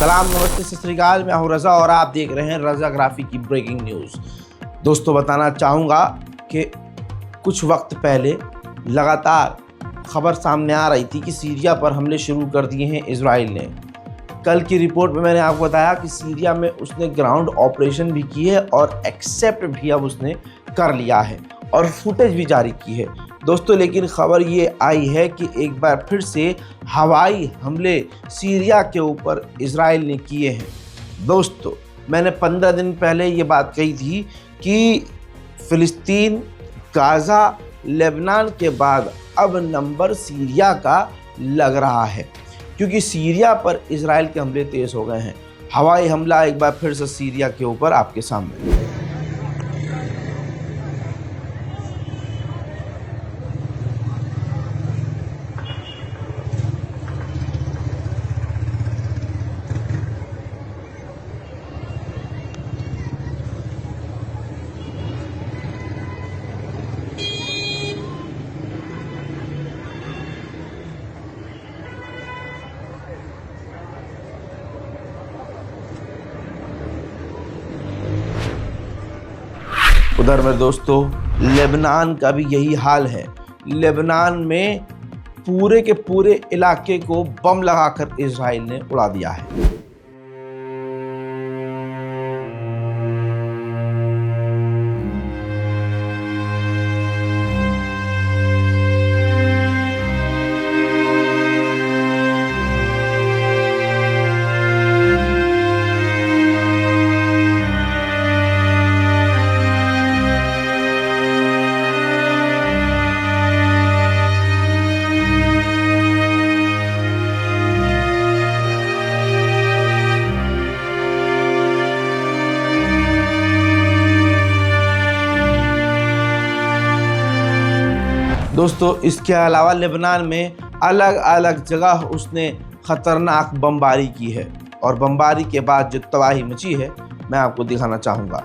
सलाम, नमस्ते, सत श्री अकाल। मैं हूं रज़ा और आप देख रहे हैं रज़ाग्राफी की ब्रेकिंग न्यूज़। दोस्तों, बताना चाहूँगा कि कुछ वक्त पहले लगातार खबर सामने आ रही थी कि सीरिया पर हमले शुरू कर दिए हैं इजराइल ने। कल की रिपोर्ट में मैंने आपको बताया कि सीरिया में उसने ग्राउंड ऑपरेशन भी की है और एक्सेप्ट भी अब उसने कर लिया है और फुटेज भी जारी की है। दोस्तों, लेकिन खबर ये आई है कि एक बार फिर से हवाई हमले सीरिया के ऊपर इजराइल ने किए हैं। दोस्तों, मैंने 15 दिन पहले ये बात कही थी कि फ़िलिस्तीन, गाज़ा, लेबनान के बाद अब नंबर सीरिया का लग रहा है, क्योंकि सीरिया पर इजराइल के हमले तेज़ हो गए हैं। हवाई हमला एक बार फिर से सीरिया के ऊपर आपके सामने। उधर में दोस्तों लेबनान का भी यही हाल है। लेबनान में पूरे के पूरे इलाके को बम लगाकर इजराइल ने उड़ा दिया है। दोस्तों, इसके अलावा लेबनान में अलग अलग जगह उसने खतरनाक बमबारी की है और बमबारी के बाद जो तबाही मची है मैं आपको दिखाना चाहूँगा।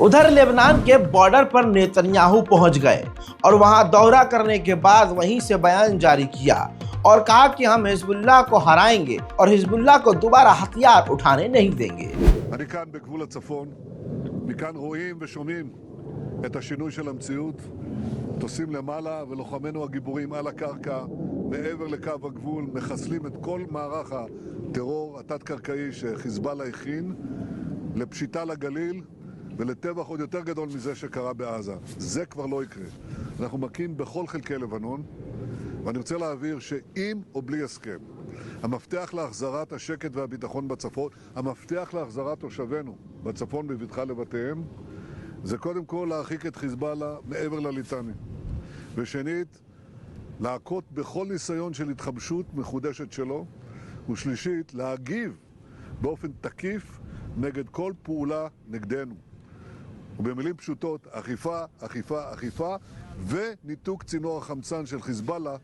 उधर लेबनान के बॉर्डर पर नेतन्याहू पहुंच गए और वहां दौरा करने के बाद वहीं से बयान जारी किया और कहा कि हम हिजबुल्लाह को हराएंगे और हिजबुल्लाह को दोबारा हथियार उठाने नहीं देंगे। אני כאן בגבול הצפון, מכאן רואים ושומעים את השינוי של המציאות, טוסים למעלה ולוחמינו הגיבורים על הקרקע, מעבר לקו הגבול, מחסלים את כל מערך הטרור התת-קרקעי שחיזבאללה הכין לפשיטה לגליל ולטבח עוד יותר גדול מזה שקרה בעזה. זה כבר לא יקרה. אנחנו מכים בכל חלקי לבנון, ואני רוצה להעביר שעם או בלי הסכם, המפתח להחזרת השקט והביטחון בצפון, המפתח להחזרת תושבינו בצפון בבטחה לבתיהם, זה קודם כל להרחיק את חיזבאללה מעבר לליטני. ושנית, להכות בכל ניסיון של התחמשות מחודשת שלו, ושלישית, להגיב באופן תקיף נגד כל פעולה נגדנו. ובמילים פשוטות, אכיפה, אכיפה, אכיפה, וניתוק צינור החמצן של חיזבאללה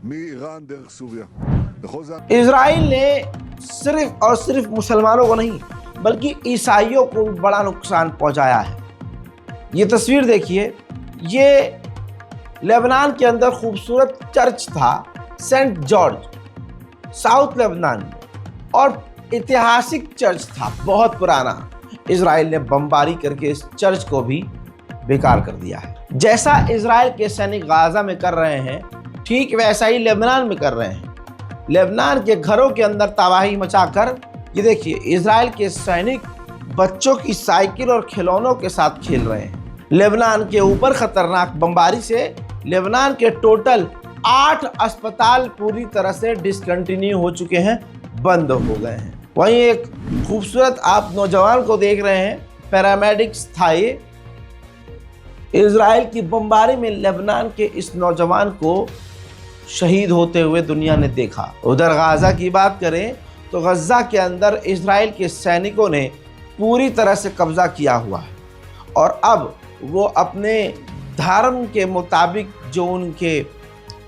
מאיראן דרך סוריה. इजराइल ने सिर्फ और सिर्फ मुसलमानों को नहीं बल्कि ईसाइयों को भी बड़ा नुकसान पहुंचाया है। ये तस्वीर देखिए, ये लेबनान के अंदर खूबसूरत चर्च था, सेंट जॉर्ज, साउथ लेबनान में, और ऐतिहासिक चर्च था, बहुत पुराना। इजराइल ने बमबारी करके इस चर्च को भी बेकार कर दिया है। जैसा इजराइल के सैनिक गाजा में कर रहे हैं, ठीक वैसा ही लेबनान में कर रहे हैं। लेबनान के घरों के अंदर तबाही मचाकर ये देखिए इजराइल के सैनिक बच्चों की साइकिल और खिलौनों के साथ खेल रहे हैं। लेबनान के ऊपर खतरनाक बमबारी से लेबनान के टोटल 8 अस्पताल पूरी तरह से डिसकंटिन्यू हो चुके हैं, बंद हो गए हैं। वहीं एक खूबसूरत आप नौजवान को देख रहे हैं, पैरामेडिक्स था ये। इजराइल की बमबारी में लेबनान के इस नौजवान को शहीद होते हुए दुनिया ने देखा। उधर गाजा की बात करें तो गजा के अंदर इजराइल के सैनिकों ने पूरी तरह से कब्जा किया हुआ है और अब वो अपने धर्म के मुताबिक जो उनके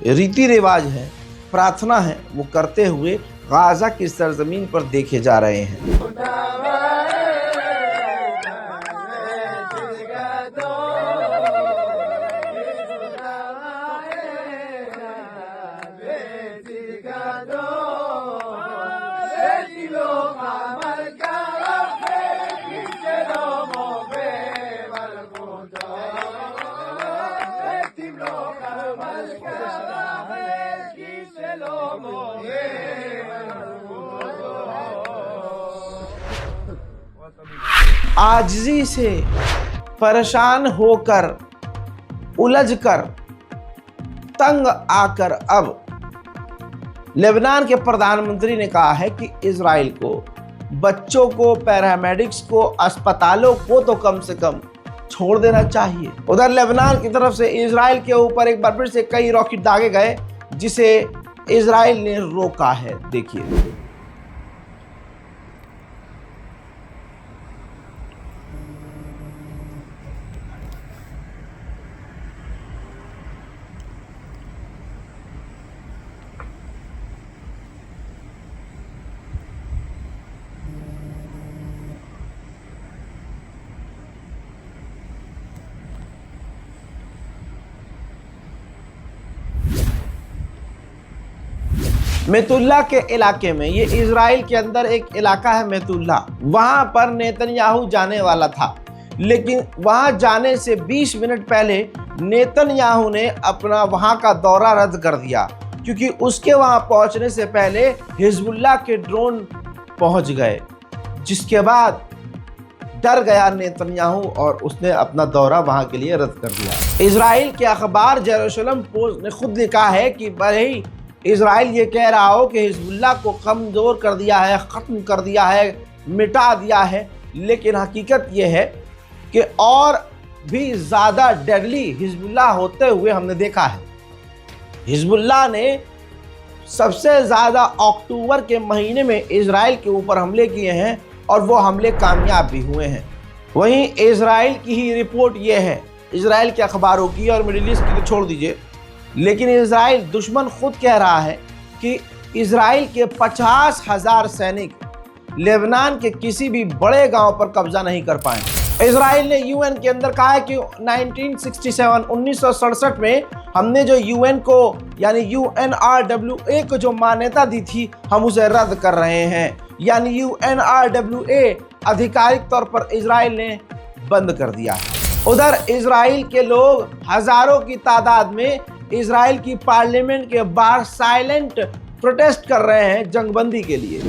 रीति रिवाज हैं, प्रार्थना है, वो करते हुए गाजा की सरजमीन पर देखे जा रहे हैं। आजिज़ी से परेशान होकर, उलझकर, तंग आकर अब लेबनान के प्रधानमंत्री ने कहा है कि इजराइल को बच्चों को, पैरामेडिक्स को, अस्पतालों को तो कम से कम छोड़ देना चाहिए। उधर लेबनान की तरफ से इजराइल के ऊपर एक बार फिर से कई रॉकेट दागे गए जिसे इजराइल ने रोका है। देखिए मेतुल्ला के इलाके में, ये इजराइल के अंदर एक इलाका है मेतुल्ला, वहां पर नेतन्याहू जाने वाला था, लेकिन वहां जाने से 20 मिनट पहले नेतन्याहू ने अपना वहां का दौरा रद्द कर दिया क्योंकि उसके वहां पहुंचने से पहले हिजबुल्लाह के ड्रोन पहुंच गए, जिसके बाद डर गया नेतन्याहू और उसने अपना दौरा वहां के लिए रद्द कर दिया। इजराइल के अखबार जेरूशलम पोस्ट ने खुद लिखा है कि भले ही इजराइल ये कह रहा हो कि हिजबुल्लाह को कमज़ोर कर दिया है, ख़त्म कर दिया है, मिटा दिया है, लेकिन हकीकत ये है कि और भी ज़्यादा डेडली हिजबुल्लाह होते हुए हमने देखा है। हिजबुल्लाह ने सबसे ज़्यादा अक्टूबर के महीने में इजराइल के ऊपर हमले किए हैं और वो हमले कामयाब भी हुए हैं। वहीं इजराइल की ही रिपोर्ट ये है, इजराइल के अखबारों की, और मिडिल ईस्ट की तो छोड़ दीजिए, लेकिन इजराइल दुश्मन खुद कह रहा है कि इजराइल के 50,000 सैनिक लेबनान के किसी भी बड़े गांव पर कब्जा नहीं कर पाए। इजराइल ने यूएन के अंदर कहा है कि 1967 में हमने जो यूएन को यानी UNRWA को जो मान्यता दी थी, हम उसे रद्द कर रहे हैं। यानी UNRWA आधिकारिक तौर पर इजराइल ने बंद कर दिया है। उधर इजराइल के लोग हजारों की तादाद में इजराइल की पार्लियामेंट के बाहर साइलेंट प्रोटेस्ट कर रहे हैं जंगबंदी के लिए।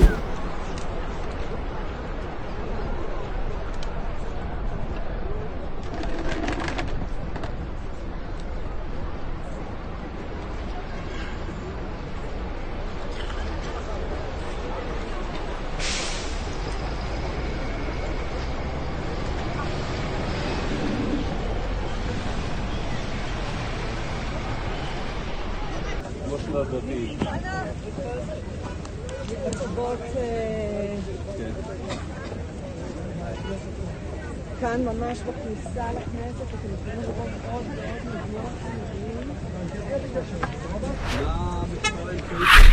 כאן ממש בכניסה לכנסת, אתם יכולים לראות עוד מדינות חמודים।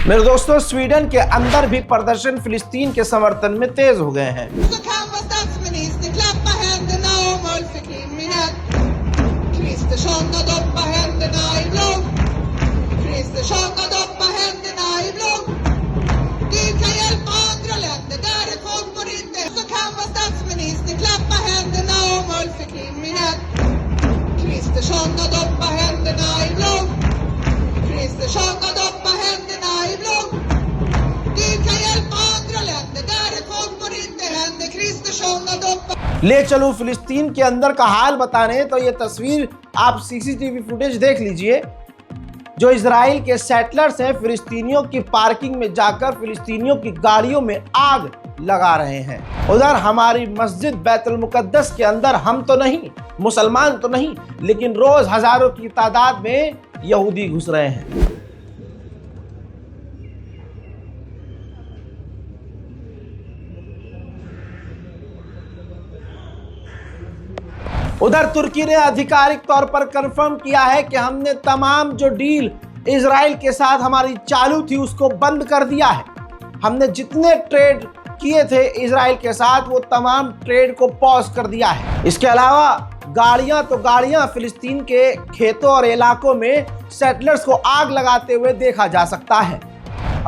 मेरे दोस्तों, स्वीडन के अंदर भी प्रदर्शन फिलिस्तीन के समर्थन में तेज हो गए हैं। Så kan vår statsminister klappa händerna och målförkrimningen. Kristersson och doppa händerna i blod. Kristersson och doppa händerna i blod. Du kan hjälpa andra länder där ett folk får inte. Så kan vår statsminister klappa händerna och målförkrimningen. Kristersson och doppa händerna i blod. Kristersson ले चलूं फिलिस्तीन के अंदर का हाल बताने, तो ये तस्वीर आप सीसीटीवी फुटेज देख लीजिए। जो इजराइल के सेटलर्स हैं, फिलिस्तीनियों की पार्किंग में जाकर फिलिस्तीनियों की गाड़ियों में आग लगा रहे हैं। उधर हमारी मस्जिद बैतुल मुकद्दस के अंदर हम तो नहीं, मुसलमान तो नहीं, लेकिन रोज हजारों की तादाद में यहूदी घुस रहे हैं। उधर तुर्की ने आधिकारिक तौर पर कंफर्म किया है कि हमने तमाम जो डील इजराइल के साथ हमारी चालू थी उसको बंद कर दिया है। हमने जितने ट्रेड किए थे इजराइल के साथ वो तमाम ट्रेड को पॉज कर दिया है। इसके अलावा गाड़ियां फिलिस्तीन के खेतों और इलाकों में सेटलर्स को आग लगाते हुए देखा जा सकता है।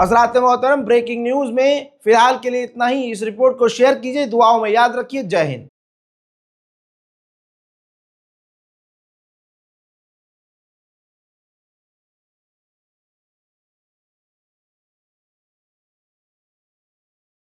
हज़रात मोहतरम, ब्रेकिंग न्यूज में फिलहाल के लिए इतना ही। इस रिपोर्ट को शेयर कीजिए, दुआओं में याद रखिए। जय हिंद।